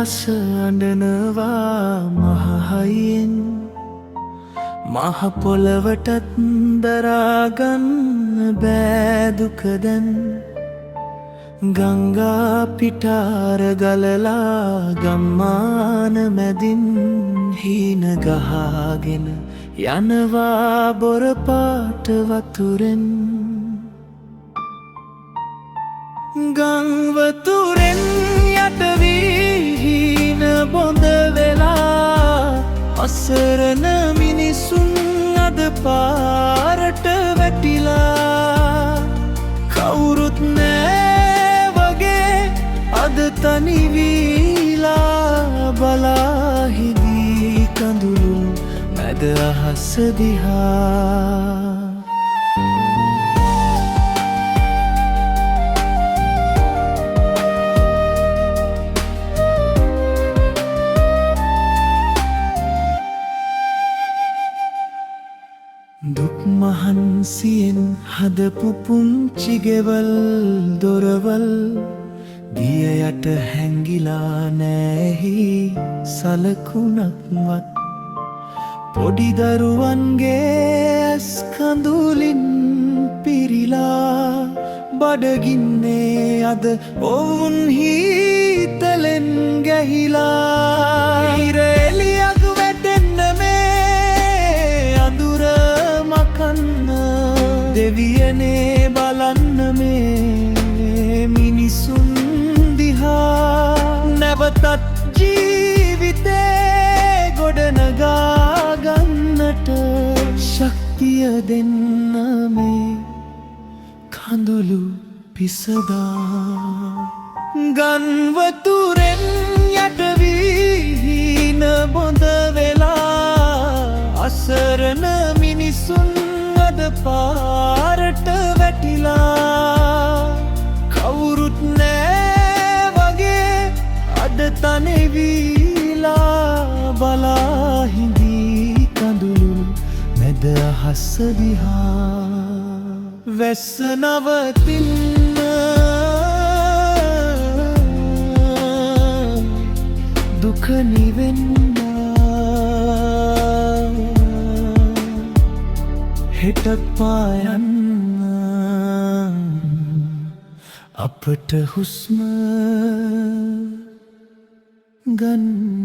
අහස අඬනවා මහහයියෙන් මහ පොළවටත් දරාගන්න බෑ දුක දැන් ගංගා පිටාර ගලලා ගම්මාන මැදින් හීන ගහගෙන යනවා බොර පාට වතුරෙන් ගං වතුරෙන් යට වී හීන බොඳ වෙලා අසරණ මිනිසුන් අද පාරට වැටිලා කවුරුත් නෑ වගේ අද තනි වීලා බලා හිඳී කඳුළු මැද අහස දිහා දුක් මහන්සියෙන් හදපු පුංචි ගෙවල් දොරවල් දිය යට හැංගිලා නෑහි සලකුණක්වත් පොඩි දරුවන්ගේ ඇස් කඳුලින් පිරිලා බඩගින්නේ අද ඔවුන් හීතලෙන් ගැහිලා ඉර එළියක් වැටෙන්න මේ අඳුර මකන්න දෙවියනේ බලන්න මේ මිනිසුන් දිහා නැවතත් ජීවිතේ ගොඩනගා ගන්නට ශක්තිය දෙන්න මේ කඳුළු පිසදා ගං වතුරෙන් යට වී හීන බොඳ වෙලා අසරණ මිනිසුන් අද පාරට වැටිලා කවුරුත් නෑ වගේ අද තනිවීලා බලා හිඳී කඳුළු මැද අහස දිහා වැස්ස නවතින්න දුක නිවෙන්න හෙටත් පායන්න අපට හුස්ම ගන්න